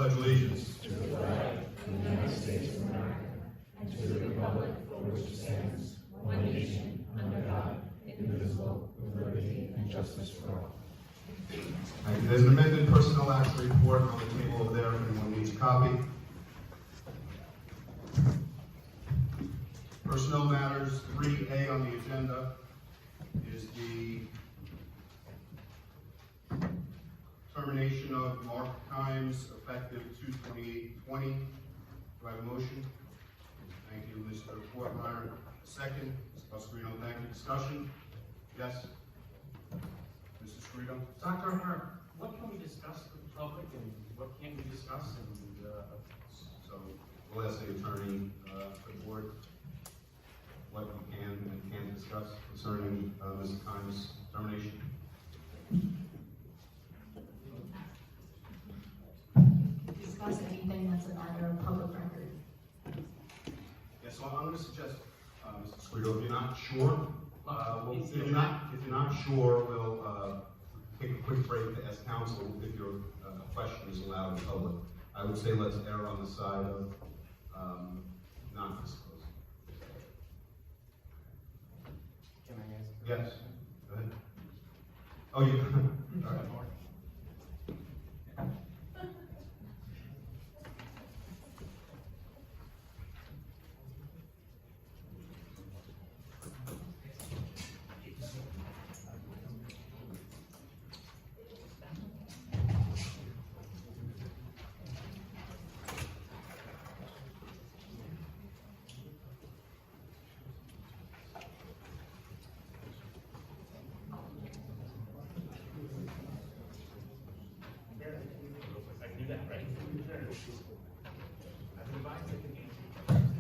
pledge allegiance to the flag of the United States of America and to the republic for which it stands, one nation, under God, indivisible, with liberty and justice for all. Thank you. There's an amended personnel action report on the table over there if anyone needs a copy. Personnel matters 3A on the agenda is the termination of Mark Kimes effective 2/28/20. Do I have a motion? Thank you, Mr. Fortmeyer. Second, Ms. Pasquino, thank you. Discussion? Yes? Mr. Scrito? Dr. Hart, what can we discuss with the public and what can't we discuss? So we'll ask the attorney for the board what we can and can't discuss concerning Ms. Kimes' termination. Discuss anything that's a matter of public record. Yes, so I'm going to suggest, Mr. Scrito, if you're not sure, if you're not sure, we'll take a quick break to ask counsel if your question is allowed in public. I would say let's err on the side of not disclosing. Can I ask? Yes, go ahead. Oh, yeah. All right.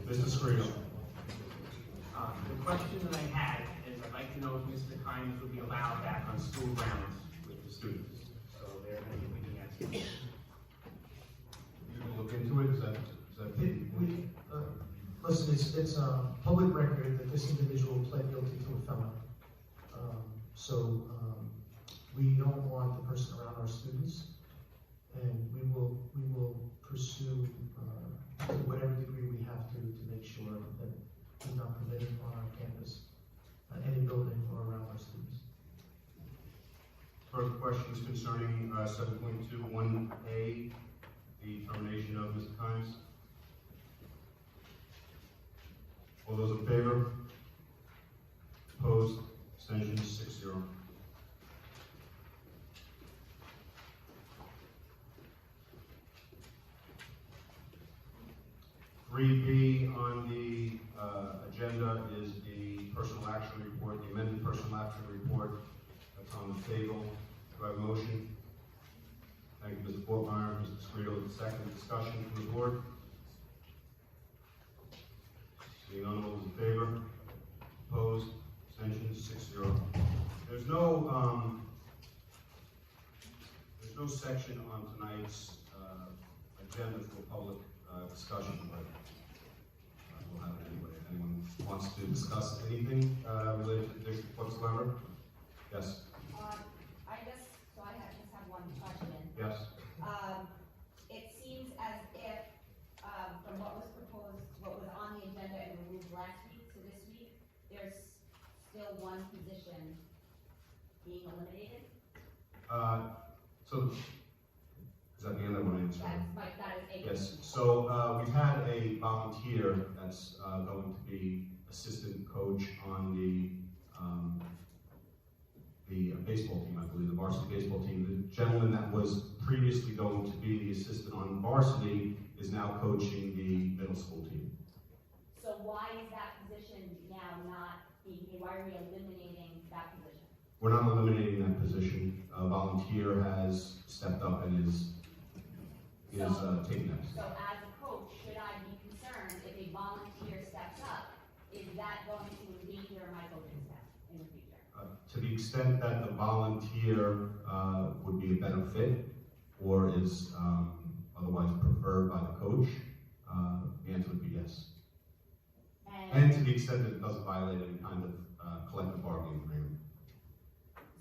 Mr. Scrito. The question that I had is I'd like to know if Mr. Kimes would be allowed back on school grounds with the students. So they're going to be looking at it. You can look into it, is that Listen, it's a public record that this individual pled guilty to a felony. We don't want the person around our students, and we will pursue to whatever degree we have to make sure that he's not permitted on our campus, any building or around our students. further questions concerning 7.21A, the termination of Mr. Kimes? All those in favor? Opposed? Abstentions? 6-0. B on the agenda is the personal action report, the amended personal action report that's on the table. Do I have a motion? Thank you, Mr. Fortmeyer. Mr. Scrito, second. Discussion from the board. Seeing none, all those in favor? Opposed? Abstentions? 6-0. There's no section on tonight's agenda for public discussion, but we'll have it anyway. If anyone wants to discuss anything related to the district whatsoever? Yes. I just have one question. Yes. It seems as if, from what was proposed, what was on the agenda and removed last week to this week, there's still one position being eliminated? So, is that the end of what I answered? That is a. Yes, so we've had a volunteer that's going to be assistant coach on the baseball team, I believe, the varsity baseball team. The gentleman that was previously going to be the assistant on varsity is now coaching the middle school team. So why is that position now not being, why are we eliminating that position? We're not eliminating that position. A volunteer has stepped up and is taking that. So as a coach, should I be concerned if a volunteer steps up, is that going to endanger my coaching staff in the future? To the extent that the volunteer would be a better fit or is otherwise preferred by the coach, the answer would be yes. And to the extent that it doesn't violate any kind of collective bargaining agreement.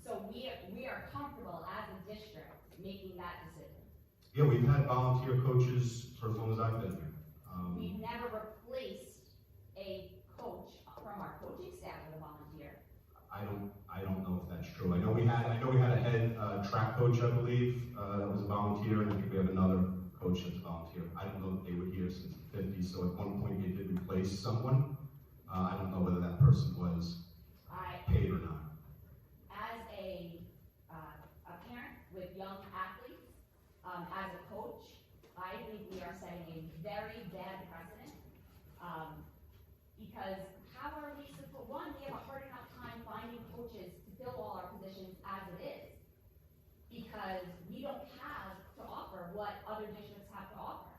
So we are comfortable as a district making that decision? Yeah, we've had volunteer coaches for as long as I've been here. We've never replaced a coach from our coaching staff with a volunteer. I don't know if that's true. I know we had a head track coach, I believe, that was a volunteer, and I think we have another coach that's a volunteer. I don't know if they were here since the 50s, so at one point they did replace someone. I don't know whether that person was paid or not. As a parent with young athletes, as a coach, I think we are setting a very bad precedent. Because how are we supposed, one, we have a hard enough time finding coaches to fill all our positions as it is. Because we don't have to offer what other districts have to offer.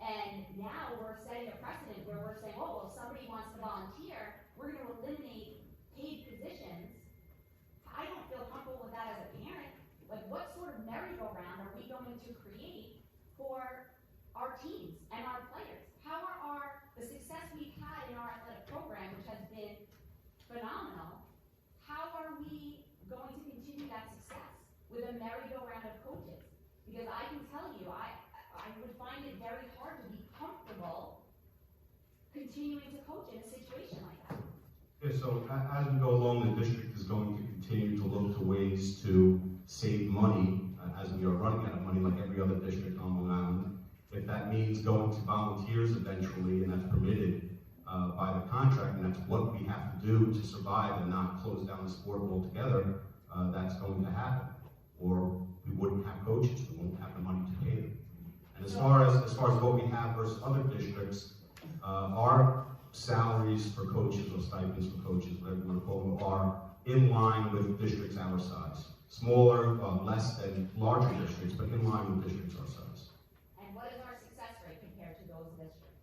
And now we're setting a precedent where we're saying, oh, well, if somebody wants to volunteer, we're gonna eliminate paid positions. I don't feel comfortable with that as a parent. Like, what sort of merry-go-round are we going to create for our teams and our players? How are the success we've had in our athletic program, which has been phenomenal, how are we going to continue that success with a merry-go-round of coaches? Because I can tell you, I would find it very hard to be comfortable continuing to coach in a situation like that. Yeah, so as we go along, the district is going to continue to look to ways to save money as we are running out of money like every other district on Long Island. If that means going to volunteers eventually, and that's permitted by the contract, and that's what we have to do to survive and not close down the sport altogether, that's going to happen. Or we wouldn't have coaches, we won't have the money to pay them. And as far as what we have versus other districts, our salaries for coaches or stipends for coaches, whatever you want to call them, are in line with districts our size. Smaller, less than larger districts, but in line with districts our size. And what is our success rate compared to those districts?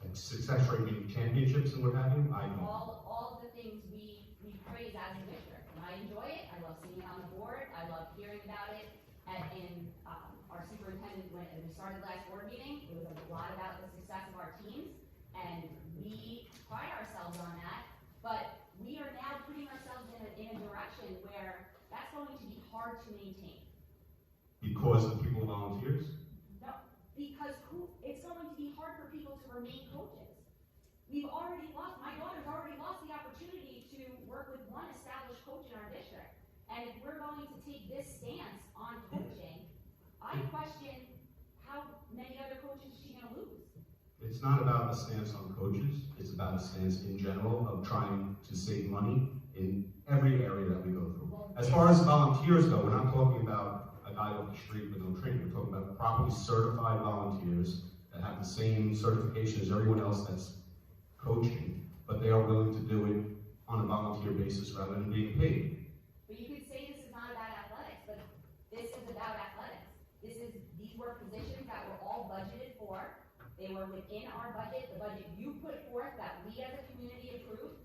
Like success rate meaning championships and what have you, I don't. All of the things we praise as a district, and I enjoy it, I love seeing it on the board, I love hearing about it, and in our superintendent, when we started last board meeting, it was a lot about the success of our teams, and we pride ourselves on that, but we are now putting ourselves in a direction where that's going to be hard to maintain. Because of people volunteers? No, because it's going to be hard for people to remain coaches. We've already lost, my daughter's already lost the opportunity to work with one established coach in our district. And if we're going to take this stance on coaching, I question how many other coaches is she gonna lose? It's not about a stance on coaches, it's about a stance in general of trying to save money in every area that we go through. As far as volunteers go, we're not talking about a guy off the street with no training, we're talking about properly certified volunteers that have the same certification as everyone else that's coaching, but they are willing to do it on a volunteer basis rather than being paid. But you could say this is not about athletics, but this is about athletics. These were positions that were all budgeted for. They were within our budget, the budget you put forth that we as a community approved,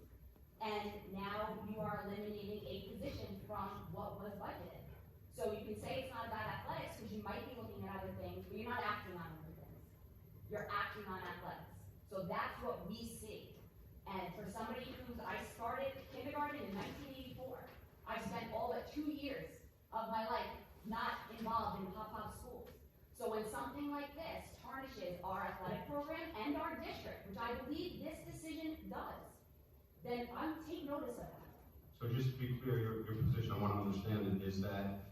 and now you are eliminating a position from what was budgeted. So you can say it's not about athletics because you might be looking at other things, but you're not acting on other things. You're acting on athletics. So that's what we see. And for somebody I started kindergarten in 1984. I've spent all but 2 years of my life not involved in Hauppauge schools. So when something like this tarnishes our athletic program and our district, which I believe this decision does, then I would take notice of that. So just to be clear, your position, I want to understand it, is that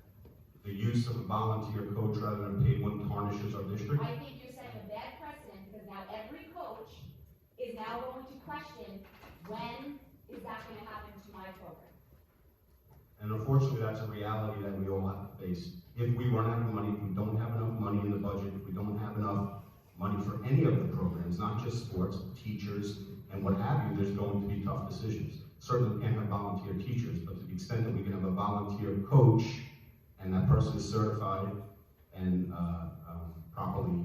the use of a volunteer coach rather than a paid one tarnishes our district? I think you're setting a bad precedent because now every coach is now going to question, when is that going to happen to my program? And unfortunately, that's a reality that we all have to face. If we run out of money, if we don't have enough money in the budget, if we don't have enough money for any of the programs, not just sports, teachers, and what have you, there's going to be tough decisions. Certainly we can't have volunteer teachers, but to the extent that we can have a volunteer coach, and that person is certified and properly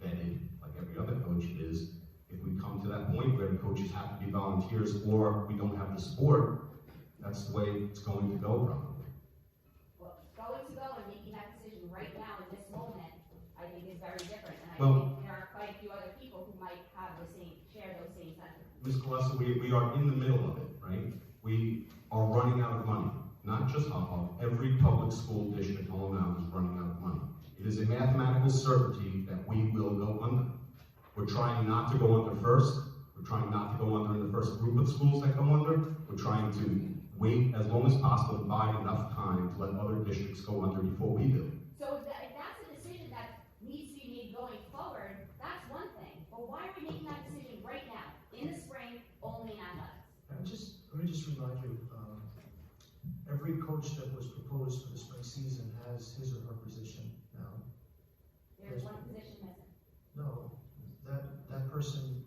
vetted, like every other coach is, if we come to that point where the coaches have to be volunteers or we don't have the sport, that's the way it's going to go probably. Well, going to go and making that decision right now in this moment, I think is very different. And I Well, think there are quite a few other people who might have share those same sentiments. Ms. Colessa, we are in the middle of it, right? We are running out of money. Not just Hauppauge, every public school district in Long Island is running out of money. It is a mathematical certainty that we will go under. We're trying not to go under first. We're trying not to go under in the first group of schools that go under. We're trying to wait as long as possible and buy enough time to let other districts go under before we do. So if that's a decision that needs to be made going forward, that's one thing. But why are we making that decision right now, in the spring, only in athletics? Let me just remind you, every coach that was proposed for the spring season has his or her position now. There's one position missing. No, that person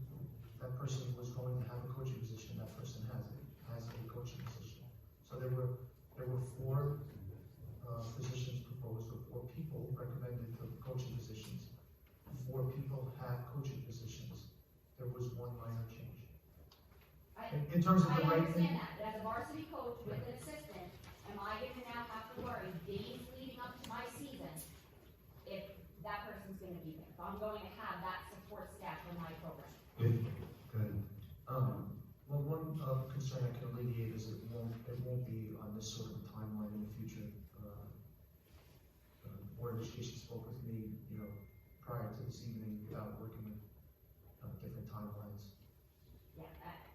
was going to have a coaching position, that person has a coaching position. So there were 4 positions proposed, or 4 people recommended for coaching positions. 4 people had coaching positions. There was one minor change. In terms of the I right thing. understand that, but as a varsity coach with an assistant, am I gonna now have to worry days leading up to my season if that person's gonna be there? If I'm going to have that support staff for my program? Well, one concern I can alleviate is it won't be on this sort of a timeline in the future. Board of Education spoke with me, prior to this evening about working with different timelines. Yeah,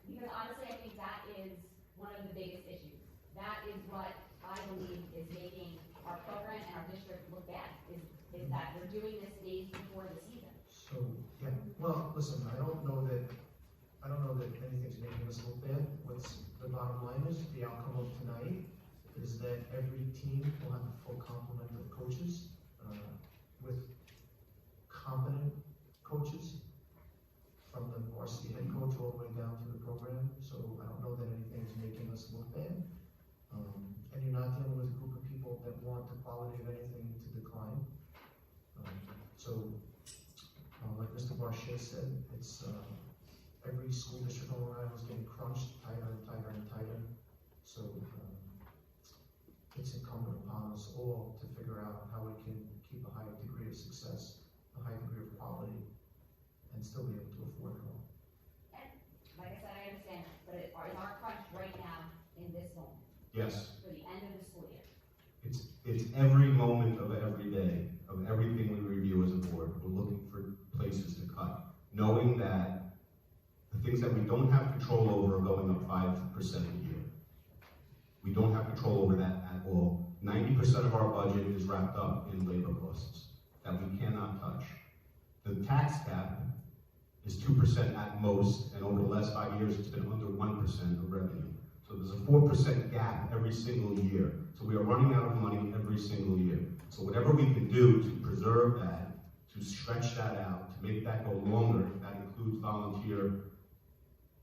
because honestly, I think that is one of the biggest issues. That is what I believe is making our program and our district look bad, is that we're doing this days before the season. So, yeah, well, listen, I don't know that anything's making us look bad. What's the bottom line is, the outcome of tonight is that every team will have a full complement of coaches, with competent coaches, from the varsity head coach all the way down to the program. So I don't know that anything's making us look bad. And you're not dealing with a group of people that want the quality of anything to decline. Like Mr. Barchet said, it's every school district all around is getting crunched tighter and tighter and tighter. So it's incumbent upon us all to figure out how we can keep a high degree of success, a high degree of quality, and still be able to afford it all. And like I said, I understand that, but is our crunch right now in this moment, Yes, for the end of the school year? it's every moment of every day, of everything we review as a board. We're looking for places to cut, knowing that the things that we don't have control over are going up 5% a year. We don't have control over that at all. 90% of our budget is wrapped up in labor costs that we cannot touch. The tax cap is 2% at most, and over the last 5 years, it's been under 1% of revenue. So there's a 4% gap every single year. So we are running out of money every single year. So whatever we can do to preserve that, to stretch that out, to make that go longer, that includes volunteer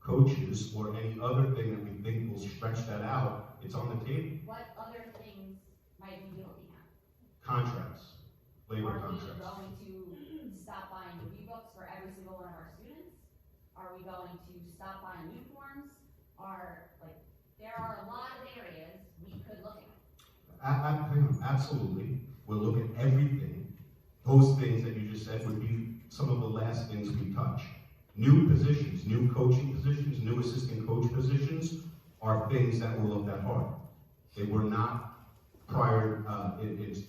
coaches or any other thing that we think will stretch that out, it's on the table. What other things might we be looking at? Contracts, labor Are we contracts. going to stop buying review books for every single one of our students? Are we going to stop buying uniforms? There are a lot of areas we could look at. Absolutely. We'll look at everything. Those things that you just said would be some of the last things we touch. New positions, new coaching positions, new assistant coach positions are things that were looked at hard. They were not prior in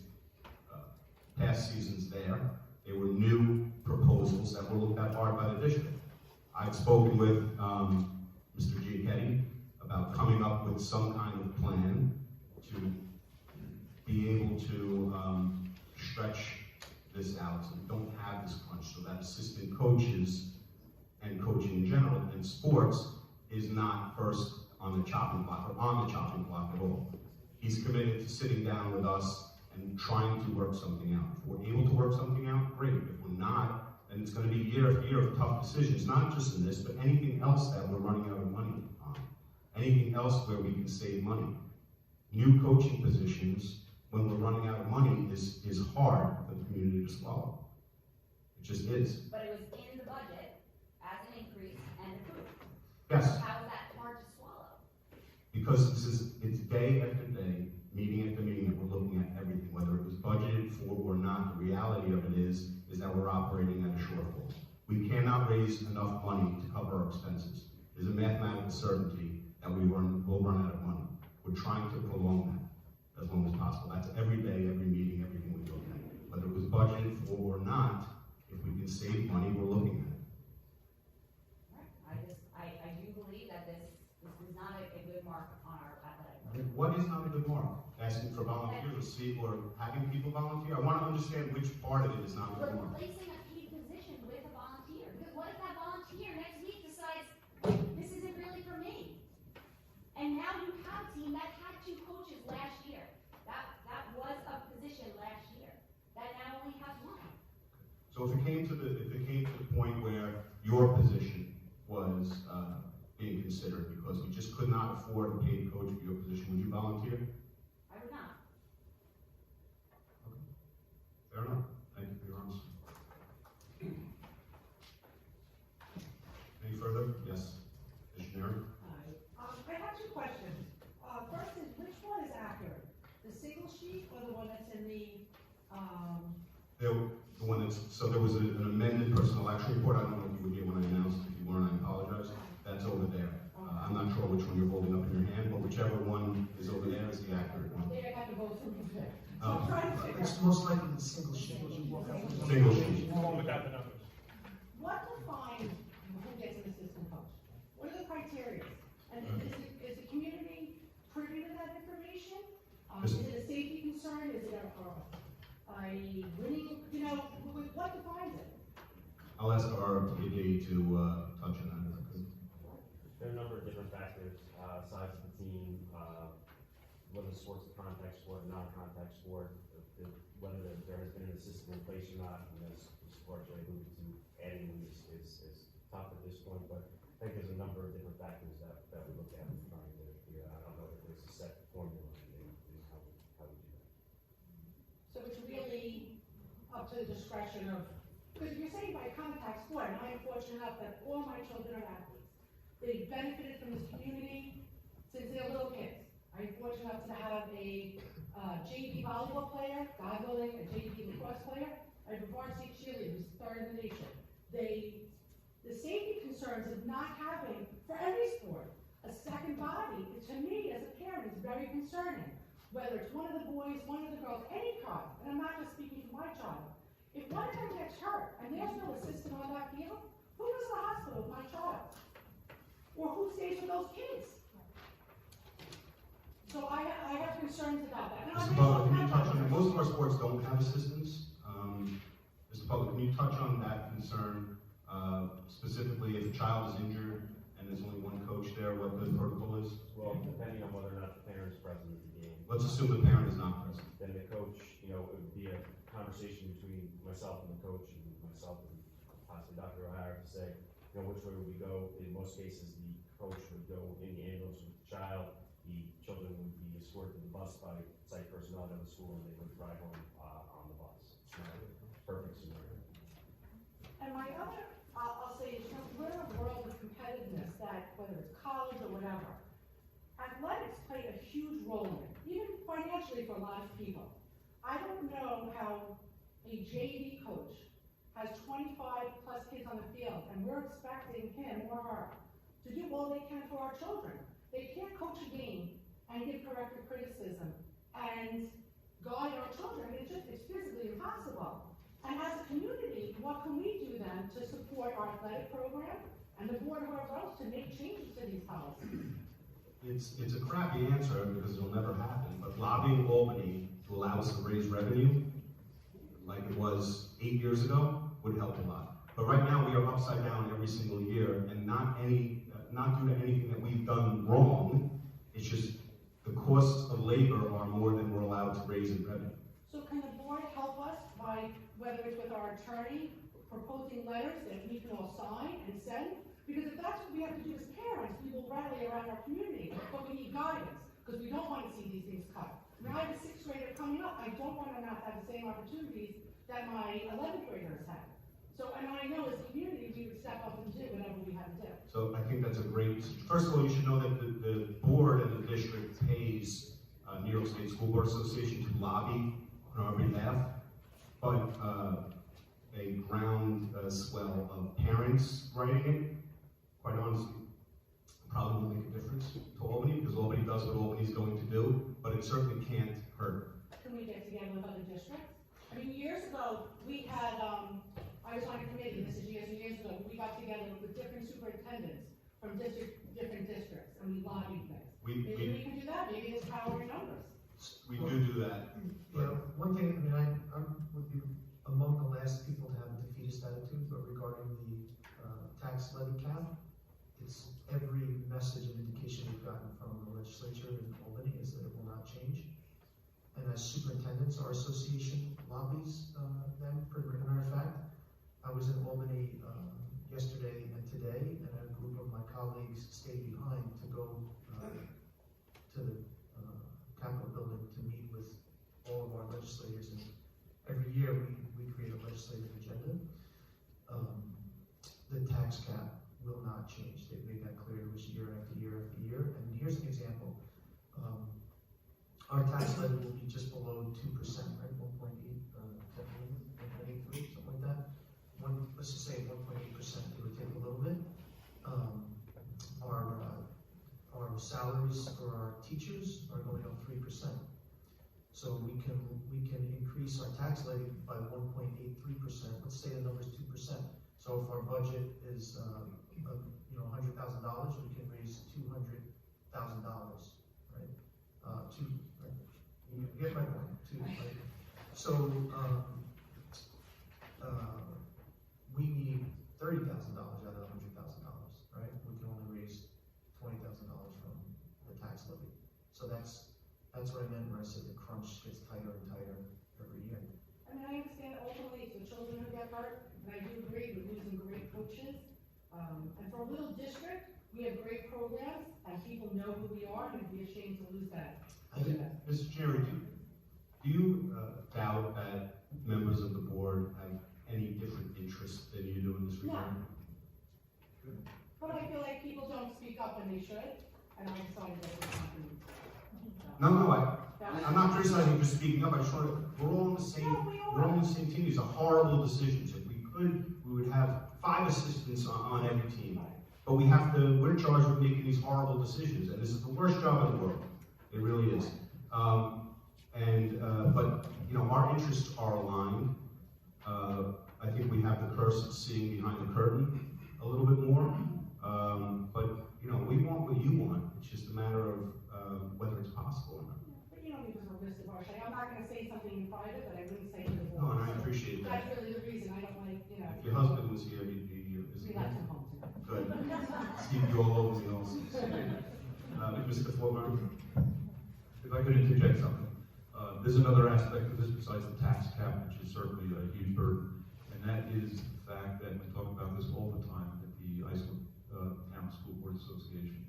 past seasons there. They were new proposals that were looked at hard by the district. I've spoken with Mr. Giacchetti about coming up with some kind of plan to be able to stretch this out so we don't have this crunch, so that assistant coaches and coaching in general in sports is not first on the chopping block or on the chopping block at all. He's committed to sitting down with us and trying to work something out. If we're able to work something out, great. If we're not, then it's going to be year after year of tough decisions, not just in this, but anything else that we're running out of money on. Anything else where we can save money. New coaching positions, when we're running out of money, is hard for the community to swallow. It just is. But it was in the budget as an increase and approved. Yes. How is that hard to swallow? Because it's day after day, meeting after meeting, that we're looking at everything, whether it was budgeted for or not. The reality of it is that we're operating at a shortfall. We cannot raise enough money to cover our expenses. There's a mathematical certainty that will run out of money. We're trying to prolong that as long as possible. That's every day, every meeting, everything we look at. Whether it was budgeted budget for or not, if we can save money, we're looking at it. Right. I do believe that this is not a good mark on our athletic program. What is not a good mark? Asking for volunteers or having people volunteer? I want to understand which part of it is not a good mark. Replacing a paid position with a volunteer, because what if that volunteer next week decides, this isn't really for me? And now you have a team that had 2 coaches last year. That was a position last year, that now only has 1. So if it came to the point where your position was being considered because we just could not afford a paid coach for your position, would you volunteer? I would not. Okay. Fair enough. Thank you for your honesty. Any further? Yes. Missionary? I have 2 questions. First is, which one is accurate? The single sheet or the one that's in the, The one that's, so there was an amended personnel action report. I don't know if you were here when I announced. If you weren't, I apologize. That's over there. I'm not sure which one you're holding up in your hand, but whichever one is over there is the accurate one. they have to go through the thing. So Oh. I'm trying to figure It's out, most likely the single sheet. Single sheet. Without the numbers. what defines who gets an assistant coach? What are the criteria? And is the community privy to that information? Is it a safety concern? Is it a winning, what defines it? I'll ask our PA to touch on that if I could. There are a number of different factors, size of the team, whether the sport's a contact sport, non-contact sport, whether there has been an assistant in place or not, and as Mr. Barclay alluded to, adding them is tough at this point, but I think there's a number of different factors that we look at and trying to figure out. I don't know if there's a set formula in how we do that. So it's really up to the discretion of, because you're saying by contact sport, and I am fortunate enough that all my children are athletes. They've benefited from this community since they're little kids. I'm fortunate enough to have a JV volleyball player, God willing, a JV lacrosse player. I have a varsity cheerleader who's 3rd in the nation. The safety concerns of not having, for every sport, a second body, to me as a parent is very concerning. Whether it's one of the boys, one of the girls, any child, and I'm not just speaking for my child. If one of them gets hurt and there's no assistant on that field, who goes to the hospital with my child? Or who stays with those kids? So I have concerns about that. And Mr. Butler, can you touch on that? Most of our sports don't have assistants. Mr. Butler, can you touch on that concern, specifically if a child is injured and there's only one coach there, what the protocol is? Well, depending on whether or not the parent is present at the game. Let's assume the parent is not present. Then the coach, it would be a conversation between myself and the coach and myself and possibly Dr. O'Hara to say, which way would we go? In most cases, the coach would go in the ambulance with the child. The children would be escorted to the bus by site personnel at the school, and they would drive home on the bus. It's not a perfect scenario. And my other, I'll say, is we're in a world of competitiveness that, whether it's college or whatever, athletics play a huge role in it, even financially for a lot of people. I don't know how a JV coach has 25 plus kids on the field, and we're expecting him or her to do all they can for our children. They can't coach a game and give corrective criticism and guide our children. It's physically impossible. And as a community, what can we do then to support our athletic program and the board of our votes to make changes to these policies? It's a crappy answer because it'll never happen, but lobbying Albany to allow us to raise revenue, like it was 8 years ago, would help a lot. But right now, we are upside down every single year, and not due to anything that we've done wrong. It's just the costs of labor are more than we're allowed to raise in revenue. So can the board help us by, whether it's with our attorney, proposing letters that we can all sign and send? Because if that's what we have to do as parents, we will rally around our community, but we need guidance, because we don't want to see these things cut. Now I have a 6th grader coming up, I don't want to not have the same opportunities that my 11th graders had. So, and I know as a community, we would step up and do whatever we have to do. So I think that's a great, first of all, you should know that the board and the district pays New York State School Board Association to lobby on our behalf, but a ground swell of parents writing it, quite honestly, probably won't make a difference to Albany, because Albany does what Albany's going to do, but it certainly can't hurt. Can we get together with other districts? I mean, years ago, we had, I was on a committee, this is years and years ago, we got together with different superintendents from different districts, and we lobbied things. Maybe we can do that, maybe there's power in numbers. We do that. Yeah, one thing, I mean, I would be among the last people to have a defeatist attitude, but regarding the tax levy cap, it's every message and indication we've gotten from the legislature in Albany is that it will not change. And as superintendents, our association lobbies them. For a matter of fact, I was in Albany yesterday and today, and a group of my colleagues stayed behind to go to the Capitol building to meet with all of our legislators. And every year we create a legislative agenda. The tax cap will not change. They've made that clear to us year after year after year. And here's an example. Our tax levy will be just below 2%, right? 1.8, 1.83, something like that. Let's just say 1.8%, it would take a little bit. Our salaries for our teachers are going up 3%. So we can increase our tax levy by 1.83%. Let's say the number is 2%. So if our budget is $100,000, we can raise $200,000, right? You get my point. Right? So we need $30,000 out of $100,000, right? We can only raise $20,000 from the tax levy. So that's what I meant when I said the crunch gets tighter and tighter every year. I mean, I understand ultimately it's the children who get hurt, and I do agree with losing great coaches. And for a little district, we have great programs, and people know who we are, and it'd be a shame to lose that. Mr. Chairman, do you doubt that members of the board have any different interests than you do in this regard? No. But I feel like people don't speak up when they should, and I decided that was happening. No, I'm not criticizing you for speaking up. I just want to, we're all on the same, No, we are. we're all on the same team. These are horrible decisions. If we could, we would have 5 assistants on every team. But we're charged with making these horrible decisions, and this is the worst job in the world. It really is. But our interests are aligned. I think we have the curse of seeing behind the curtain a little bit more. But we want what you want. It's just a matter of whether it's possible or not. But you don't need to resist the harsh. I'm not gonna say something in private that I wouldn't say to the No, board. and I appreciate that. That's really the reason I don't like, If your husband was here, he'd be here. we like to home too. Good. Steve, you all over me also. Mr. Former? If I could interject something, there's another aspect of this besides the tax cap, which is certainly a huge burden, and that is the fact that we talk about this all the time at the Iceland Town School Board Association.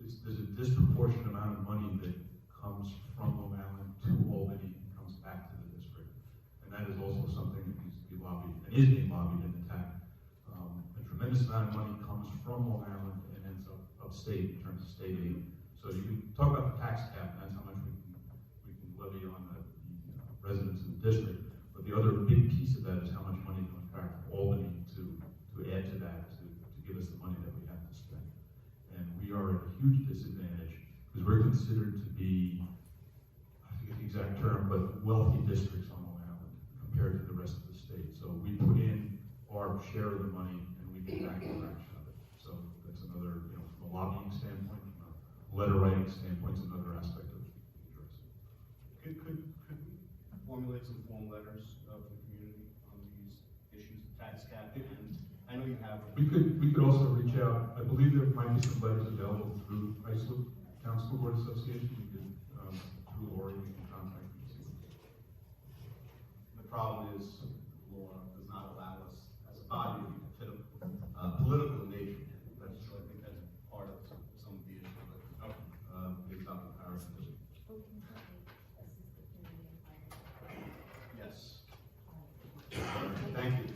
There's a disproportionate amount of money that comes from Long Island to Albany and comes back to the district, and that is also something that needs to be lobbied and is being lobbied in the town. A tremendous amount of money comes from Long Island and ends up upstate in terms of state aid. So you can talk about the tax cap, and that's how much we can levy on the residents in the district. But the other big piece of that is how much money comes back to Albany to add to that, to give us the money that we have to spend. And we are at a huge disadvantage because we're considered to be, I forget the exact term, but wealthy districts on Long Island compared to the rest of the state. So we put in our share of the money and we get back a fraction of it. So that's another, from a lobbying standpoint, letter writing standpoint is another aspect of the address. Could we formulate some form letters of the community on these issues, tax cap, and I know you have. We could also reach out. I believe there might be some letters available through Iceland Town School Board Association. We could, through Lori, we can contact them. The problem is, the law does not allow us as a body to be political in nature. So I think that's part of some of the issues. But it's not comparison. Yes. Thank you.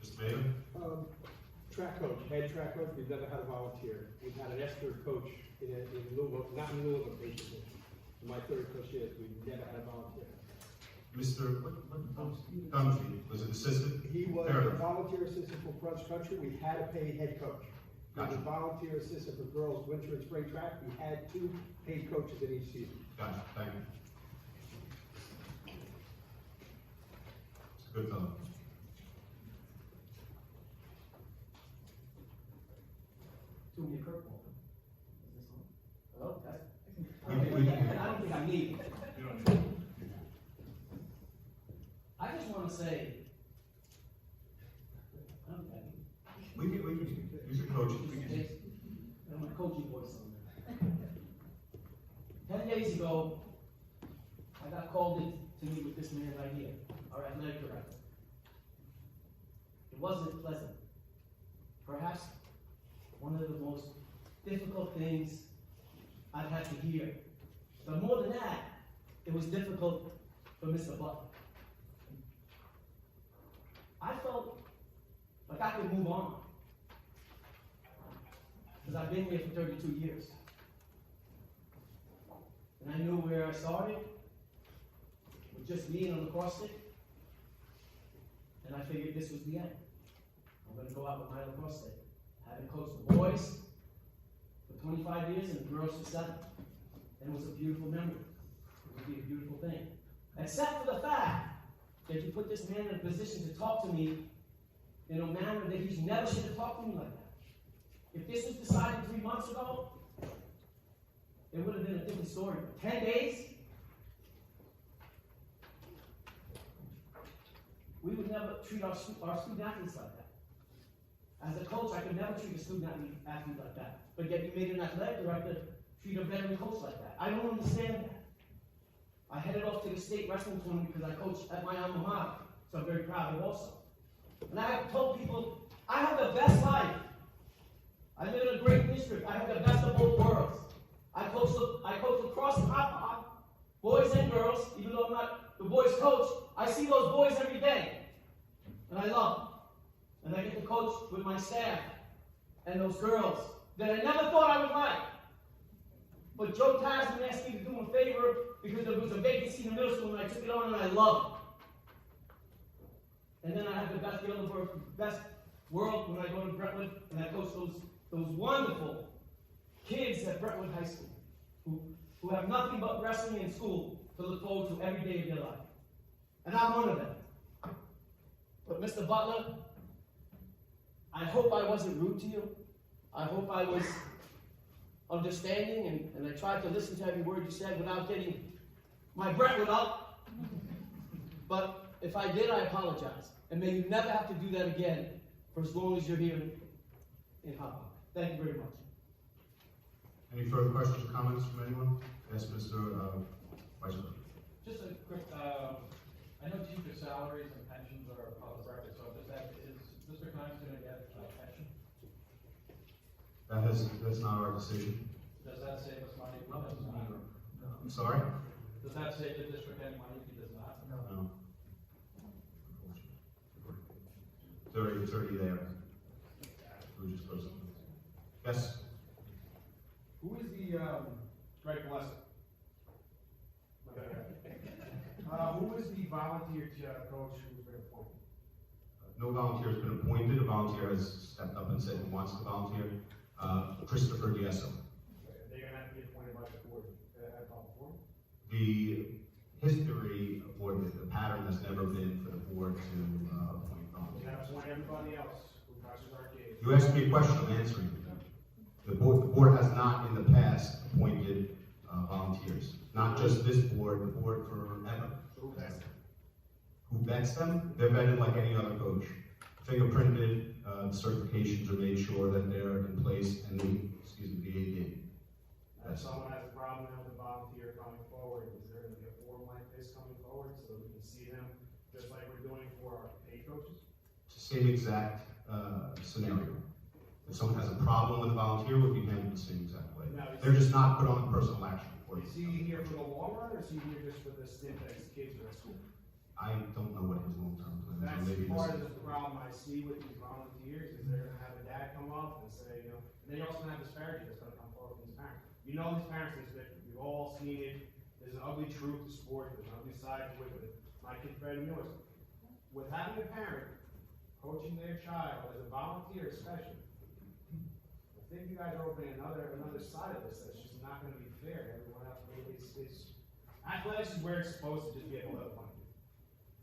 Mr. Mayor? Track coach, head track coach, we've never had a volunteer. We've had an extra coach in lieu of, not in lieu of a patient. In my 30 plus years, we've never had a volunteer. Mr. Dunphy, was it assistant? He was Fair a enough. volunteer assistant for cross country. We had a paid head coach. He was a Gotcha. volunteer assistant for girls winter and spring track. We had 2 paid coaches in each season. Gotcha, thank you. Good fellow. Too many curveball. Is this on? Hello? We can- I don't think I need it. I just wanna say, I don't think I need it. We can, these are coaches, we can. I'm a coaching voice on that. 10 days ago, I got called in to meet with this man's idea, our athletic director. It wasn't pleasant. Perhaps one of the most difficult things I've had to hear. But more than that, it was difficult for Mr. Butler. I felt like I could move on. Because I've been here for 32 years. And I knew where I started, with just me and on the cross stick. And I figured this was the end. I'm gonna go out with my lacrosse stick. Having coached the boys for 25 years and the girls for 7. And it was a beautiful memory. It would be a beautiful thing. Except for the fact that you put this man in a position to talk to me in a manner that he never should have talked to me like that. If this was decided 3 months ago, it would have been a different story. 10 days, we would never treat our student athletes like that. As a coach, I could never treat a student athlete like that. But yet you made an athletic director treat a veteran coach like that. I don't understand that. I headed off to the state wrestling tournament because I coach at my alma mater, so I'm very proud of it also. And I have told people, I have the best life. I live in a great district. I have the best of both worlds. I coach lacrosse and Hauppauge, boys and girls, even though I'm not the boys' coach. I see those boys every day, and I love them. And I get to coach with my staff and those girls that I never thought I would like. But Joe Tasman asked me to do him a favor because there was a vacancy in the middle school, and I took it on, and I love it. And then I have the best deal of the best world when I go to Brentwood, and I coach those wonderful kids at Brentwood High School who have nothing but wrestling in school to look forward to every day of their life. And I'm one of them. But Mr. Butler, I hope I wasn't rude to you. I hope I was understanding, and I tried to listen to every word you said without getting my Brentwood up. But if I did, I apologize. And may you never have to do that again for as long as you're here in Hauppauge. Thank you very much. Any further questions or comments from anyone? Yes, Mr. Vice President. Just a quick, I know teacher salaries and pensions are public record, so is Mr. Kimes gonna get a pension? That's not our decision. Does that save us money? If he does not? I'm sorry? Does that save the district any money if he does not? No. 30 there. We just closed it. Yes? Who is the, Greg, bless it. Who is the volunteer coach who's been appointed? No volunteer has been appointed. A volunteer has stepped up and said he wants to volunteer. Christopher Diesso. They're gonna have to be appointed by the board at public forum? The history or the pattern has never been for the board to appoint We volunteers. gotta appoint everybody else who touches our kids. You asked me a question, I'm answering it. The board has not in the past appointed volunteers. Not just this board, the board forever. So who vets them? Who vets them? They're vetted like any other coach. Fingerprinted, certifications are made sure that they're in place and the AD. If someone has a problem with a volunteer coming forward, is there gonna be a forum like this coming forward so we can see them, just like we're doing for our paid coaches? It's the same exact scenario. If someone has a problem with a volunteer, it would be handled the same exact way. They're just not put on a personal action report. Is he here for the long run, or is he here just for the stint that his kids are at school? I don't know what his long-term plan is. That's Maybe part this- of the problem I see with these volunteers, is they're gonna have a dad come up and say, and then you're also gonna have disparity that's gonna come forward from these parents. You know these parents, we've all seen it, there's an ugly truth to sport, there's an ugly side to it. My kid, Freddie Miller's. With having a parent coaching their child as a volunteer especially, I think you guys are opening another side of this that's just not gonna be fair. Everyone else, athletics is where it's supposed to just be able to have fun.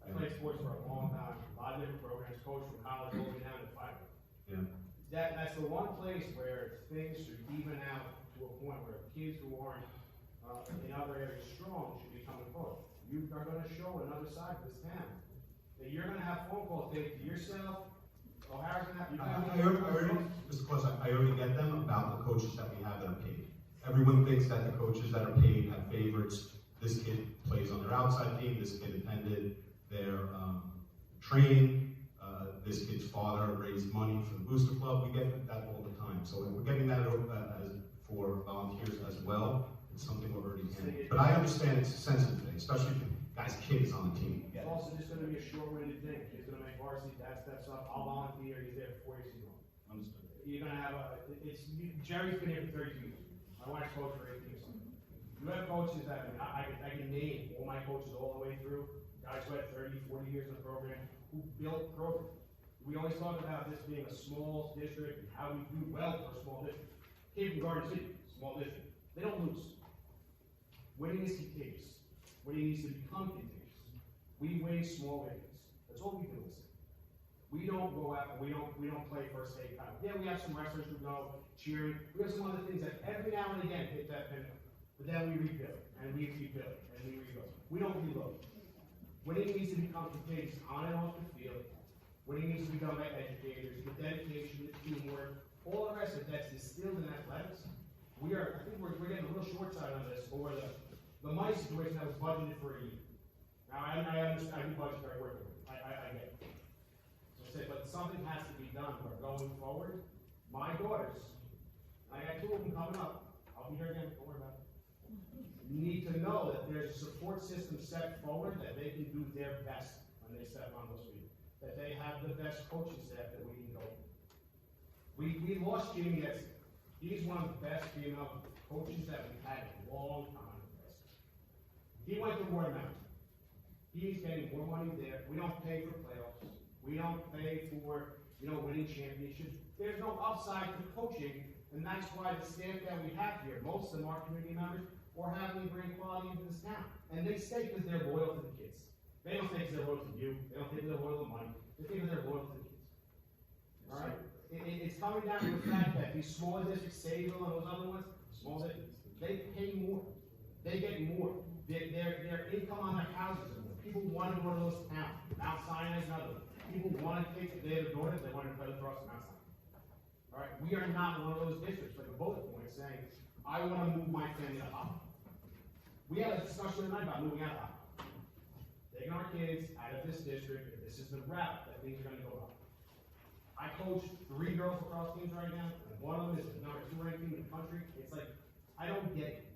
I played sports sports for a long time, a lot of different programs, coached from college all the way down to fighting. Yeah. That's the one place where things should even out to a point where kids who aren't, in other areas strong should be coming forward. You are gonna show another side of this town. That you're gonna have phone calls, Dave, to yourself, O'Hara's gonna have, I already, Mr. Claus, I already get them about the coaches that we have that are paid. Everyone thinks that the coaches that are paid have favorites. This kid plays on their outside team, this kid attended their training, this kid's father raised money for the Booster Club. We get that all the time. So we're getting that for volunteers as well. It's something we're already handling. But I understand it's a sensitive thing, especially if the guy's kid is on the team. It's also just gonna be a short-winded thing. Kid's gonna make varsity, dad steps up, I'll volunteer, he's there for 4 years, he's gone. Understood. You're gonna have Jerry's been here for 32 years. My wife's coached for 18 years. You have coaches that, I can name all my coaches all the way through, guys who had 30, 40 years in the program, who built programs. We always talk about this being a small district and how we do well for a small district. Kid from Garden City, small district, they don't lose. Winning is contagious. Winning needs to become contagious. We win small winnings. That's all we do is we don't go out and we don't play first state title. Yeah, we have some wrestlers who go cheering. We have some other things that every now and again hit that pin. But then we rebuild and we rebuild and we rebuild. We don't reload. Winning needs to become contagious on and off the field. Winning needs to become by educators, the dedication, the teamwork, all the rest of that's distilled in athletics. I think we're getting a little short side on this, or the money situation that was budgeted for a year. Now, I understand, I do budgetary work, I get it. So I said, but something has to be done, but going forward, my daughters, I got 2 of them coming up, I'll be here again, don't worry about it. Need to know that there's a support system set forward that they can do their best when they step on those feet. That they have the best coaching staff that we can go. We lost Jamie Edson. He's one of the best female coaches that we've had in a long time. He went to Roy Mountain. He's getting more money there. We don't pay for playoffs. We don't pay for, winning championships. There's no upside to coaching, and that's why the staff that we have here, most of them are community members, or having to bring quality into this town. And they stay because they're loyal to the kids. They don't think they're loyal to you. They don't think they're loyal to money. They think they're loyal to the kids. All right? It's coming down to the fact that these smaller districts, Sayville and those other ones, small districts, they pay more. They get more. Their income on their houses is more. People want to go to those towns. Mount Sinai is another one. People want to take their daughters, they want to play across Mount Sinai. All right? We are not one of those districts, like a bullet point saying, I want to move my family to Hauppauge. We had a discussion tonight about moving out of Hauppauge. Taking our kids out of this district, if this is the route that things are going to go up. I coach 3 girls lacrosse teams right now, and one of them is the number 2 ranked team in the country. It's like, I don't get it.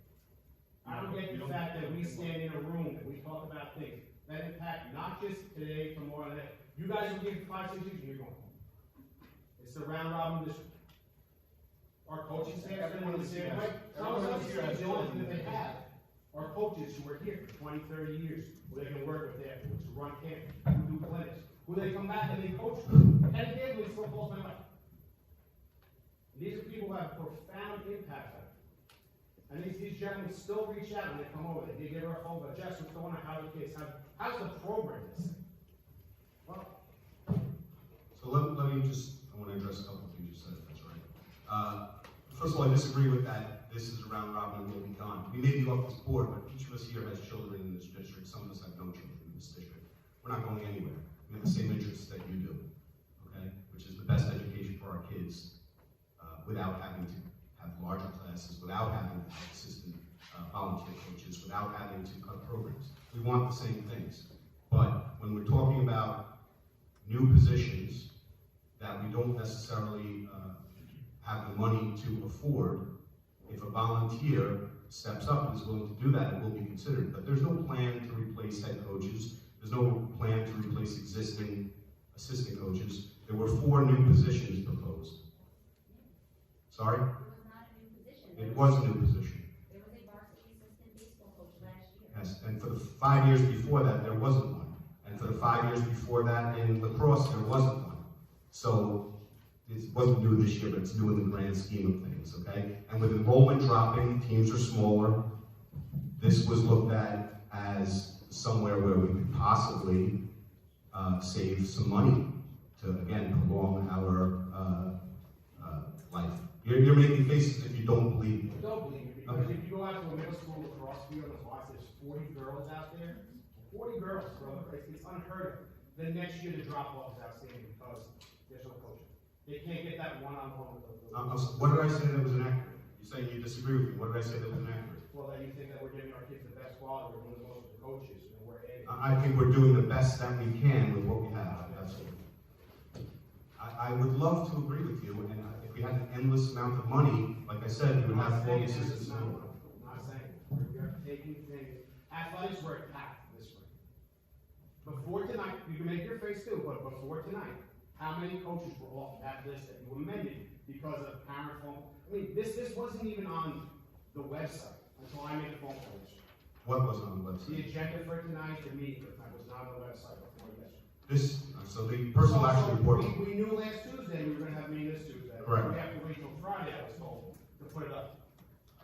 I don't get the fact that we stand in a room and we talk about things that impact not just today, tomorrow, and that. You guys will give 5, 6 years and you're going home. It's the round robin district. Our coaching staff is in the same way. Some of us here, the only thing that they have are coaches who are here for 20, 30 years, who they can work with afterwards, who run camps, who do clinics, who they come back and they coach. And family still calls my life. These are people who have profound impact on it. And these gentlemen still reach out when they come over. They give her a phone, but Jess, what's going on? How are the kids? How's the program this? Well, So let me I want to address a couple of things you said, if that's all right. First of all, I disagree with that. This is a round robin and we'll be gone. We may be off this board, but each of us here has children in this district. Some of us have no children in this district. We're not going anywhere. We have the same interests that you do, okay? Which is the best education for our kids without having to have larger classes, without having to have assistant volunteer coaches, without having to cut programs. We want the same things. But when we're talking about new positions that we don't necessarily have the money to afford, if a volunteer steps up and is willing to do that, it will be considered. But there's no plan to replace head coaches. There's no plan to replace existing assistant coaches. There were 4 new positions proposed. Sorry? It was not a new position. It was a new position. There was a varsity assistant baseball coach last year. Yes, and for the 5 years before that, there wasn't one. And for the 5 years before that in lacrosse, there wasn't one. So it wasn't new this year, but it's new in the grand scheme of things, okay? And with enrollment dropping, teams are smaller. This was looked at as somewhere where we could possibly save some money to, again, prolong our life. You're making faces if you don't believe me. I don't believe you, because if you go out to a middle school lacrosse field and watch, there's 40 girls out there. 40 girls, bro, it's unheard of. The next year, the drop-off is outstanding because there's no coaching. They can't get that one-on-one with the. What did I say that was inaccurate? You're saying you disagree with me. What did I say that was inaccurate? Well, that you think that we're giving our kids the best quality, we're doing the most with the coaches, and we're adding. I think we're doing the best that we can with what we have, absolutely. I would love to agree with you, and if we had an endless amount of money, like I said, we would have all the assistants. I'm not saying, we're taking things, athletics were attacked this spring. Before tonight, you can make your face too, but before tonight, how many coaches were off that list that you amended because of parent phone? I mean, this wasn't even on the website until I made a phone call. What was on the website? The agenda for tonight, the meeting for tonight was not on the website before yesterday. So the personal action report. We knew last Tuesday we were gonna have a meeting this Tuesday. Correct. We have to wait till Friday, I was told, to put it up.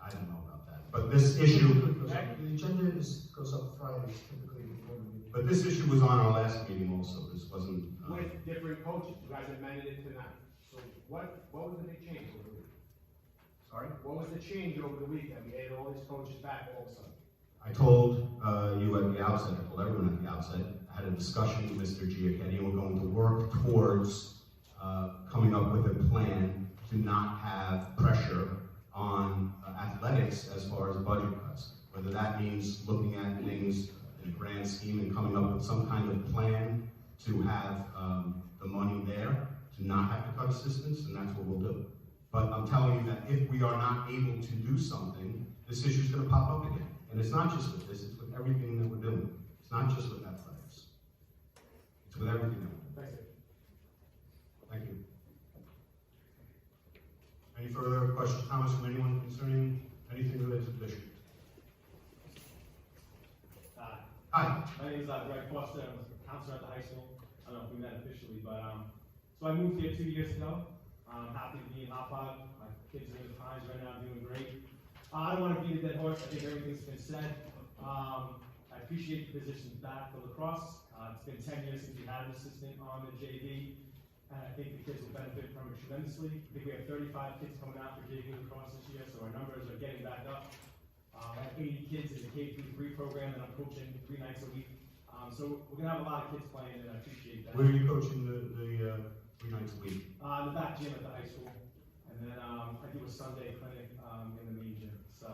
I don't know about that, but this issue, The agenda goes up Friday typically before the meeting. but this issue was on our last meeting also. This wasn't. With different coaches, you guys amended it tonight. So what was the big change over the week? Sorry? What was the change over the week that we added all these coaches back all of a sudden? I told you at the outset, I told everyone at the outset, I had a discussion with Mr. Giacchetti, and we're going to work towards coming up with a plan to not have pressure on athletics as far as budget cuts. Whether that means looking at things in a grand scheme and coming up with some kind of plan to have the money there, to not have to cut assistants, and that's what we'll do. But I'm telling you that if we are not able to do something, this issue is going to pop up again. And it's not just with this, it's with everything that we're doing. It's not just with athletics. It's with everything that we're doing. Thanks, Thank you. Any further questions, comments from anyone concerning anything related to the district? Hi. My name is Greg Foster. I'm a counselor at the high school. I don't know if we met officially, but so I moved here 2 years ago. I'm happy to be in Hauppauge. My kids are in the Pines right now, doing great. I don't want to beat a dead horse. I think everything's been said. I appreciate the positions back for lacrosse. It's been 10 years since we had an assistant on the JV, and I think the kids will benefit from it tremendously. I think we have 35 kids coming out for JV lacrosse this year, so our numbers are getting back up. I have 80 kids in the K-3 program that I'm coaching 3 nights a week. So we're gonna have a lot of kids playing, and I appreciate that. Where are you coaching the 3 nights a week? The back gym at the high school, and then I do a Sunday clinic in the main gym. So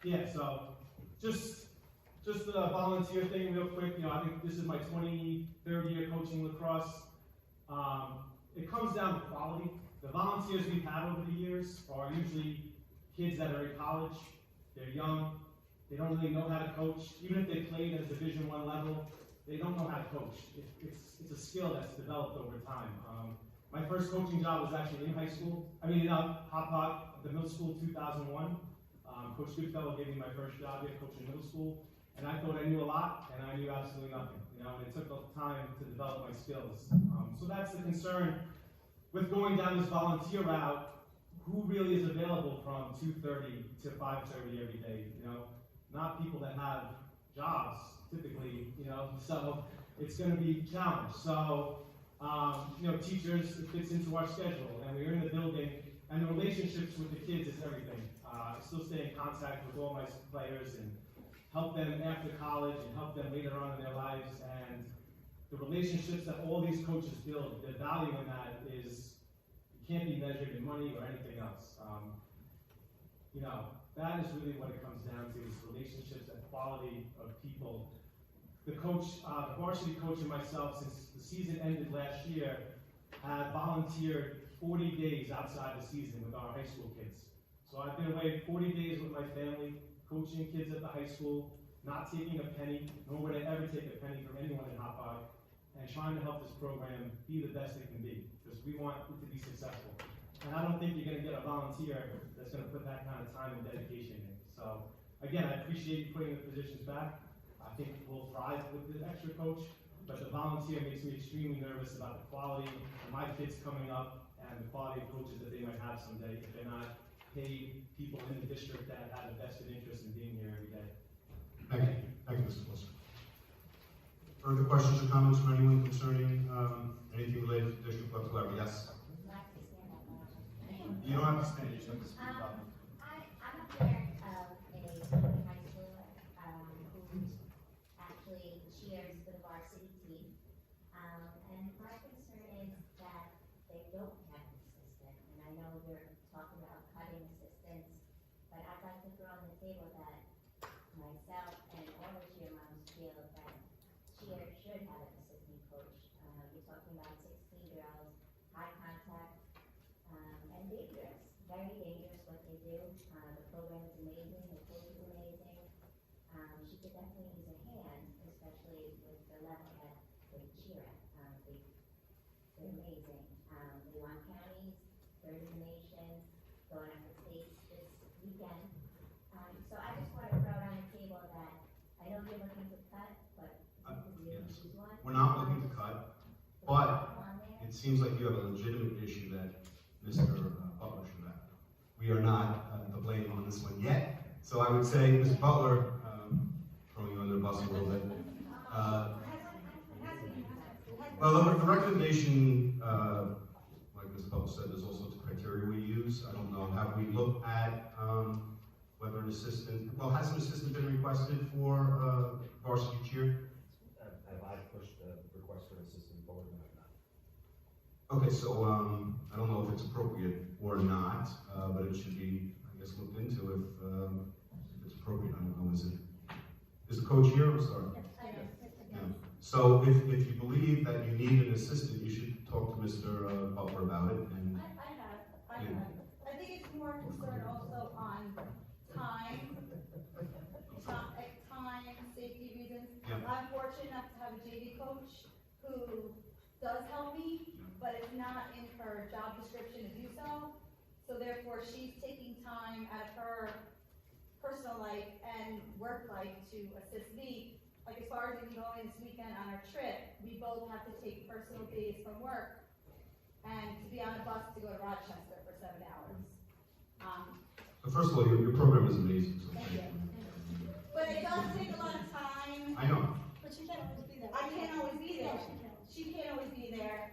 yeah, so just a volunteer thing real quick. You know, I think this is my 23rd year coaching lacrosse. It comes down to quality. The volunteers we've had over the years are usually kids that are in college. They're young. They don't really know how to coach. Even if they played at Division I level, they don't know how to coach. It's a skill that's developed over time. My first coaching job was actually in high school. I mean, in Hauppauge, the middle school, 2001. Coach Goodfellow gave me my first job here coaching middle school, and I thought I knew a lot, and I knew absolutely nothing. You know, and it took time to develop my skills. So that's the concern with going down this volunteer route. Who really is available from 2:30 to 5:30 every day? You know, not people that have jobs typically. You know, so it's going to be a challenge. So you know, teachers, it fits into our schedule, and we're in the building, and the relationships with the kids is everything. I still stay in contact with all my players and help them after college and help them later on in their lives. And the relationships that all these coaches build, the value in that is, it can't be measured in money or anything else. You know, that is really what it comes down to, is relationships and quality of people. The coach, the varsity coach and myself, since the season ended last year, had volunteered 40 days outside the season with our high school kids. So I've been away 40 days with my family, coaching kids at the high school, not taking a penny, nor would I ever take a penny from anyone in Hauppauge, and trying to help this program be the best it can be, because we want it to be successful. And I don't think you're going to get a volunteer that's going to put that kind of time and dedication in. So again, I appreciate you putting the positions back. I think we'll thrive with the extra coach, but the volunteer makes me extremely nervous about the quality of my kids coming up and the quality of coaches that they might have someday if they're not paid people in the district that have a vested interest in being here every day. Thank you. Thank you, Mr. Wilson. Further questions or comments from anyone concerning, anything related to district whatsoever? Yes? You don't have to stand, you just have to speak up. I'm a parent of a high schooler, who actually cheers for the varsity team. And my concern is that they don't have an assistant, and I know you're talking about cutting assistants, but I'd like to throw on the table that myself and all the cheer moms feel that cheer should have an assistant coach. You're talking about 16 girls, high contact, and dangerous, very dangerous what they do. The program is amazing, the coach is amazing. She could definitely use a hand, especially with the level that they cheer at. They're amazing. They won counties, third in the nation, going up to states this weekend. So I just want to throw it on the table that I know you're looking to cut, but you could really Yes. use one. We're not looking to cut, but it seems like you have a legitimate issue that Mr. Butler should have. We are not to blame on this one yet, so I would say, Mr. Butler, throwing you under the bus a little bit. Well, the recommendation, like Mr. Butler said, there's all sorts of criteria we use. I don't know, have we looked at whether an assistant, well, has an assistant been requested for varsity cheer? Have I pushed the request for an assistant forward? No, I've not. Okay, so I don't know if it's appropriate or not, but it should be, I guess, looked into if it's appropriate. I don't know, is the coach here? I'm sorry. Yeah. So if you believe that you need an assistant, you should talk to Mr. Butler about it. And I think it's more concerned also on time, safety reasons. Yeah. I'm fortunate enough to have a JV coach who does help me, but it's not in her job description to do so. So therefore, she's taking time out of her personal life and work life to assist me. Like as far as even going this weekend on our trip, we both have to take personal days from work and to be on a bus to go to Rochester for 7 hours. So first of all, your program is amazing. So Thank you. But it does take a lot of time. I know. But she can't always be there. I can't always be there. No, she can't. She can't always be there.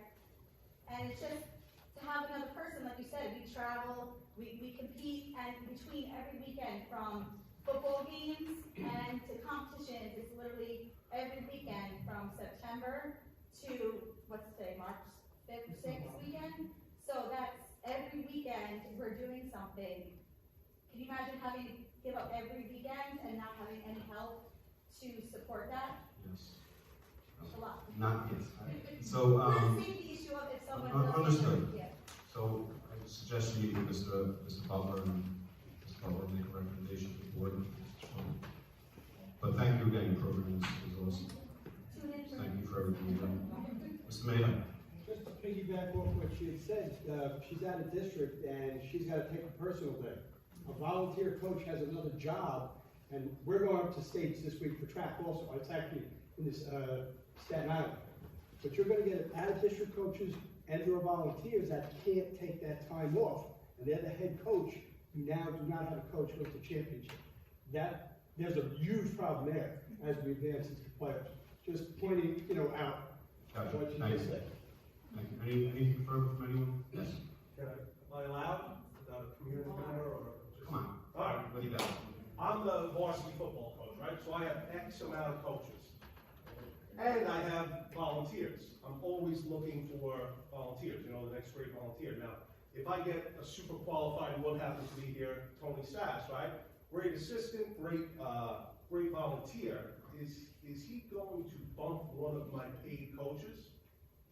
And it's just to have another person, like you said, we travel, we compete, and between every weekend from football games and to competitions, it's literally every weekend from September to, what's today, March 5th, 6th weekend? So that's every weekend we're doing something. Can you imagine having to give up every weekend and not having any help to support that? Yes. It's a lot. Not yes. So For the safety issue of if someone doesn't. understood. Yeah. So I suggest you meet with Mr. Butler and Mr. Butler make a recommendation to the board. But thank you again. Your program is awesome. Thank you for everything you've done. Mr. Mayor. Just to piggyback off what she had said, she's out of district and she's got to take a personal day. A volunteer coach has another job, and we're going up to states this week for track also. It's actually in this Staten Island. But you're going to get out of district coaches and or volunteers that can't take that time off, and they're the head coach. You now do not have a coach go to championship. There's a huge problem there as we advance into the playoffs. Just pointing, out Gotcha. what you Thank just you. said. Thank you. Anything further from anyone? Yes. Am I allowed, without a community member or? Come on. All right. What do you got? I'm the varsity football coach, right? So I have X amount of coaches. And I have volunteers. I'm always looking for volunteers, the next great volunteer. Now, if I get a super qualified, what happens to be here, Tony Sass, right? Great assistant, great volunteer. Is he going to bump one of my paid coaches?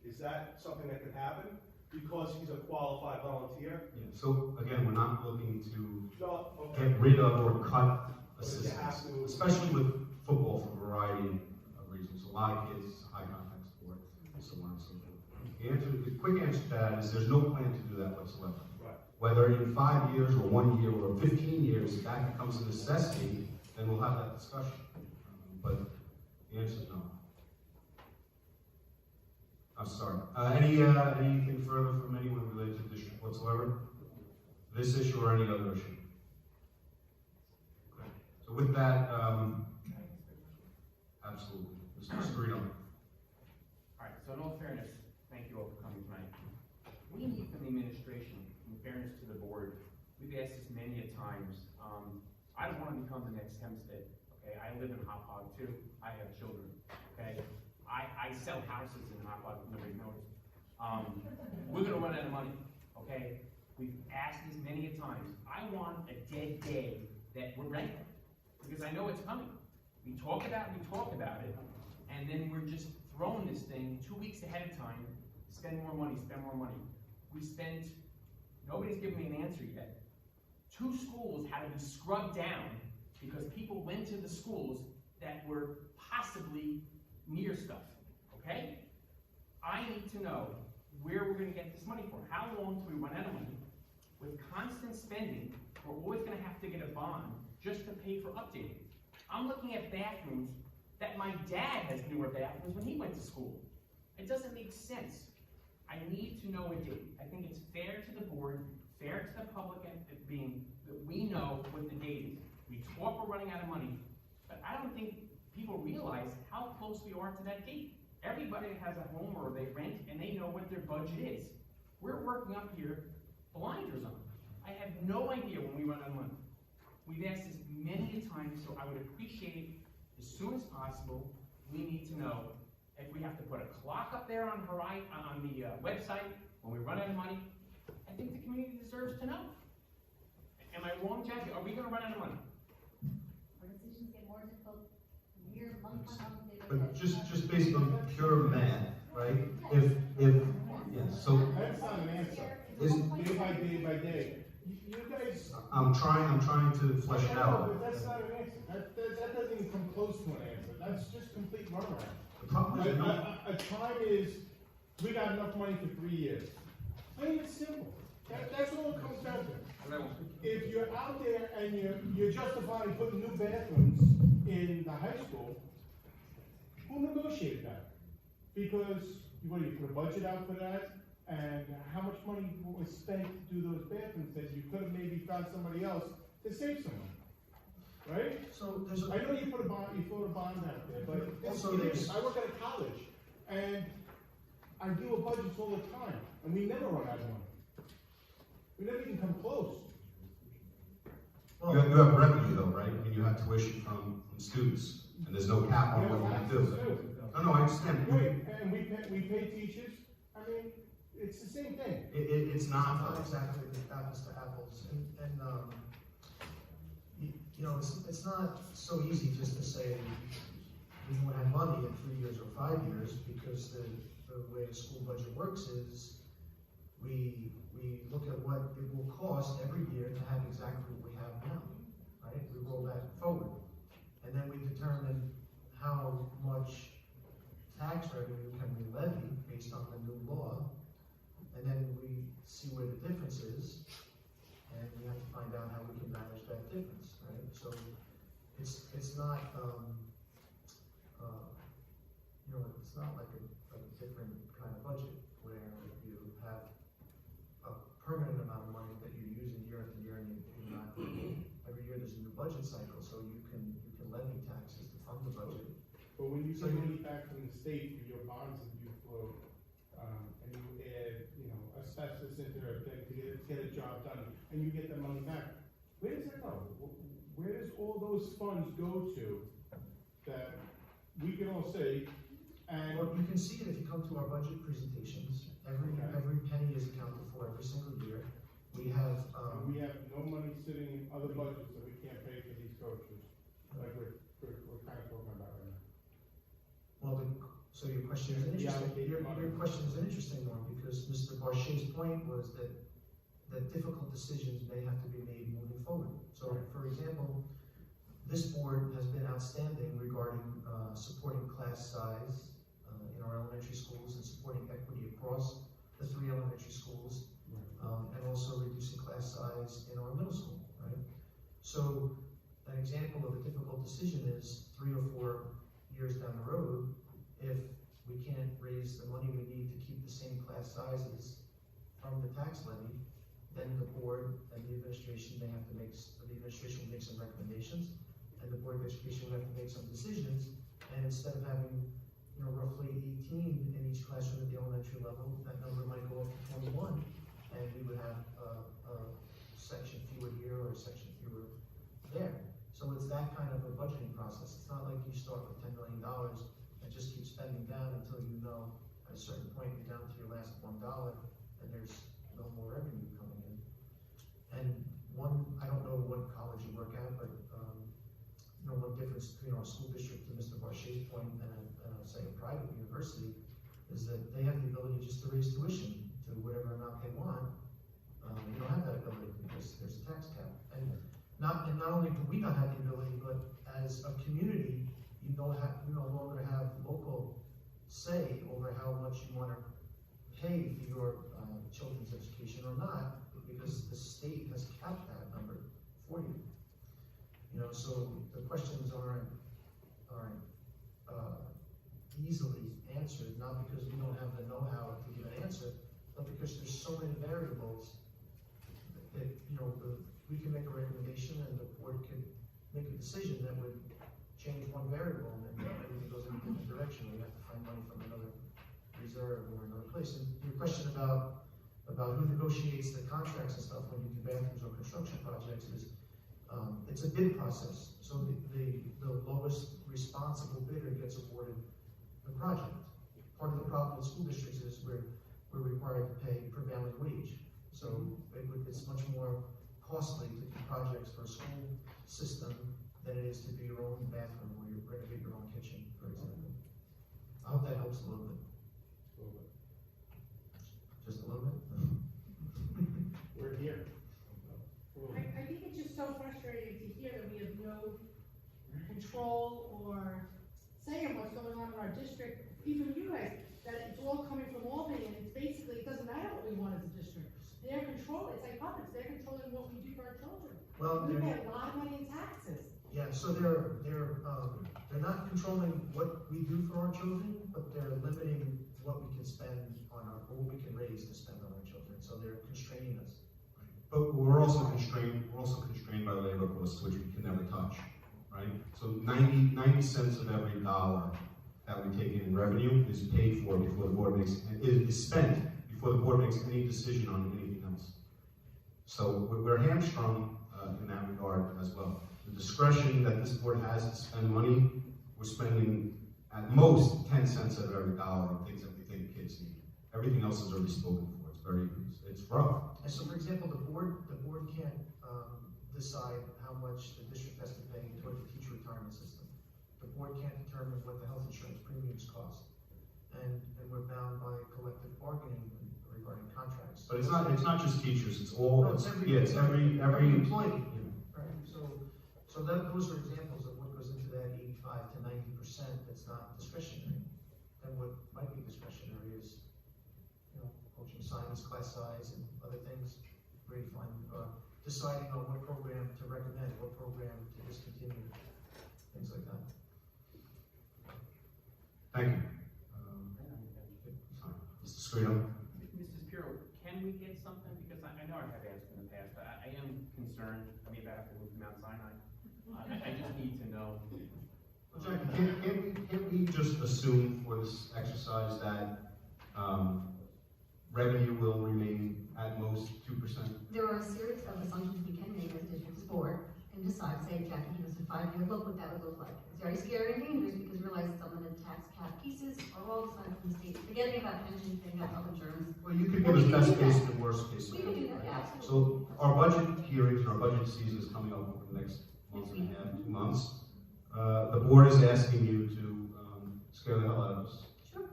Is that something that could happen? Because he's a qualified volunteer? Yeah. So again, we're not looking to No, okay. get rid of or cut But you assistants, have to- especially with football for a variety of reasons. A lot of kids, high contact sport, and so on and so forth. The quick answer to that is there's no plan to do that whatsoever. Right. Whether in 5 years or 1 year or 15 years, that becomes a necessity, then we'll have that discussion. But the answer is no. I'm sorry. Anything further from anyone related to the district whatsoever? This issue or any other issue? Okay. So with that, absolutely. Mr. Scarino. we need from the administration, in fairness to the board, we've asked this many a times, I don't wanna become the next Hempstead, okay? I live in Hauppauge too, I have children, okay? I sell houses in Hauppauge, nobody knows. We're gonna run out of money, okay? We've asked this many a times. I want a dead day that we're ready, because I know it's coming. We talk about it, and then we're just throwing this thing 2 weeks ahead of time, spend more money. Nobody's given me an answer yet. 2 schools had to be scrubbed down because people went to the schools that were possibly near stuff, okay? I need to know where we're gonna get this money for. How long till we run out of money? With constant spending, we're always gonna have to get a bond just to pay for updating. I'm looking at bathrooms that my dad has newer bathrooms when he went to school. It doesn't make sense. I need to know a date. I think it's fair to the board, fair to the public, and that we know what the date is. We talk we're running out of money, but I don't think people realize how close we are to that date. Everybody has a home or they rent and they know what their budget is. We're working up here blinders on. I have no idea when we run out of money. We've asked this many a time, so I would appreciate as soon as possible, we need to know if we have to put a clock up there on the website when we run out of money. I think the community deserves to know. Am I wrong, Jackie? Are we gonna run out of money? Our decisions get more difficult year, month by month. But just based on pure math, right? If, yeah, so That's not an answer. is, Day by day. You guys. I'm trying to flesh it I know, out. but that's not an answer. That doesn't even come close to an answer. That's just complete runaround. The problem is, A time is, we got enough money for 3 years. Plain and simple. That's all it comes down to. If you're out there and you're justifying putting new bathrooms in the high school, who negotiated that? Because, what, you put a budget out for that? And how much money was spent to do those bathrooms that you could have maybe found somebody else to save some money? Right? So there's I know you put a bond out there, but Also there's- I work at a college, and I deal with budgets all the time, and we never run out of money. We never even come close. you have revenue though, right? I mean, you have tuition from students, and there's no cap on what you can do. No, I understand. Right, and we pay teachers, I mean, it's the same thing. It's not, Not exactly apples to apples, you know, it's not so easy just to say we won't have money in 3 years or 5 years, because the way a school budget works is we look at what it will cost every year to have exactly what we have now, right? We roll that forward, and then we determine how much tax revenue can we levy based on the new law, and then we see where the difference is, and we have to find out how we can manage that difference, right? So it's not, you know, it's not like a different kind of budget where you have a permanent amount of money that you're using year after year, and you're not, every year there's a new budget cycle, so you can levy taxes to fund the budget. But when you get money back from the state for your bonds that you float, and you add, you know, asbestos into their thing to get a job done, and you get that money back, where does that go? Where does all those funds go to that we can all say, and. Well, you can see it if you come to our budget presentations, every penny is accounted for every single year. We have, We have no money sitting in other budgets that we can't pay for these coaches, like we're kind of talking about right now. well, so your question is interesting, your question is an interesting one, because Mr. Barchet's point was that difficult decisions may have to be made moving forward. So, for example, this board has been outstanding regarding supporting class size in our elementary schools and supporting equity across the 3 elementary schools, and also reducing class size in our middle school, right? So, an example of a difficult decision is 3 or 4 years down the road, if we can't raise the money we need to keep the same class sizes from the tax levy, then the board and the administration may have to make, the administration will make some recommendations, and the Board of Education will have to make some decisions, and instead of having, you know, roughly 18 in each classroom at the elementary level, that number might go up to 21, a certain point, you're down to your last $1, and there's no more revenue coming in. And I don't know what college you work at, but, one difference between our school district, to Mr. Barchet's point, and say a private university, is that they have the ability just to raise tuition to whatever amount they want. You don't have that ability because there's a tax cap. And not only do we not have the ability, but as a community, you no longer have local say over how much you want to pay for your children's education or not, because the state has capped that number for you. So the questions aren't easily answered, not because we don't have the know-how to give an answer, but because there's so many variables that, we can make a recommendation and the board can make a decision that would change one variable and then everything goes in a different direction. We have to find money from another reserve or another place. And your question about who negotiates the contracts and stuff when you do bathrooms or construction projects is, it's a bid process. So the lowest responsible bidder gets awarded the project. Part of the problem with school districts is we're required to pay prevailing wage. So it's much more costly to do projects for a school system than it is to do your own bathroom or you renovate your own kitchen, for example. I hope that helps a little bit. Just a little bit? We're here. I think it's just so frustrating to hear that we have no control or say in what's going on in our district, even you guys, that it's all coming from Albany, and it's basically, it doesn't matter what we want as a district. They're controlling, it's like puppets, they're controlling what we do for our children. Well, We pay a lot of money in taxes. yeah, so they're not controlling what we do for our children, but they're limiting what we can spend on what we can raise to spend on our children. So they're constraining us. But we're also constrained by labor costs, which we can never touch, right? So 90 cents of every dollar that we take in revenue is paid for before the board makes, is spent before the board makes any decision on anything else. So we're hamstrung in that regard as well. The discretion that this board has to spend money, we're spending at most 10 cents of every dollar on things that we think kids need. Everything else is already spoken for. It's rough. And so, for example, the board can't decide how much the district has to pay toward the teacher retirement system. The board can't determine what the health insurance premiums cost. And we're bound by collective bargaining regarding contracts. But it's not just teachers, it's all, No, it's every employee. Right, so those are examples of what goes into that 85 to 90% that's not discretionary. And what might be discretionary is, coaching science, class size, and other things, where you find, deciding on what program to recommend, what program to discontinue, things like that. Thank you. Mr. Scrito? Mrs. Pirro, can we get something, because I know I have asked in the past, but I am concerned, I mean, about to move to Mount Sinai. I just need to know. Well, Jackie, can't we just assume for this exercise that revenue will remain at most 2%? There are a series of assumptions we can make as a district board and decide, say, Jackie, give us a 5-year look what that would look like. It's very scary and dangerous because realize some of the tax cap pieces are all decided from the state, forgetting about pensions, forgetting about health insurance. Well, you could give us best case and worst case. We can do that, yeah, absolutely. So our budget hearings, our budget season is coming up over the next month and a half, 2 months. The board is asking you to scare the hell out of us. Sure.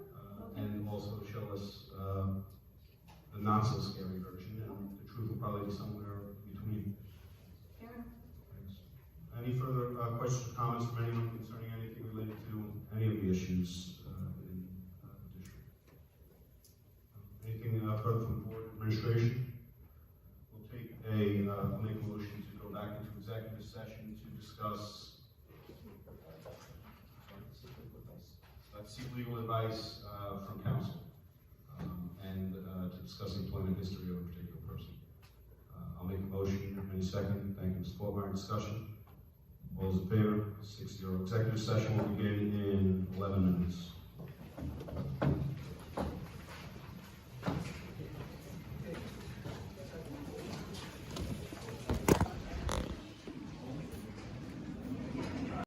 And also show us the not so scary version, and the truth will probably be somewhere between. Fair enough. Thanks. Any further questions or comments from anyone concerning anything related to any of the issues in the district? Anything further from board administration? We'll make a motion to go back into executive session to discuss seek legal advice from counsel and to discuss employment history of a particular person. I'll make a motion. Any second? Thank you, Ms. Faulkner. Discussion. All those in favor? 6-0. Executive session will begin in 11 minutes.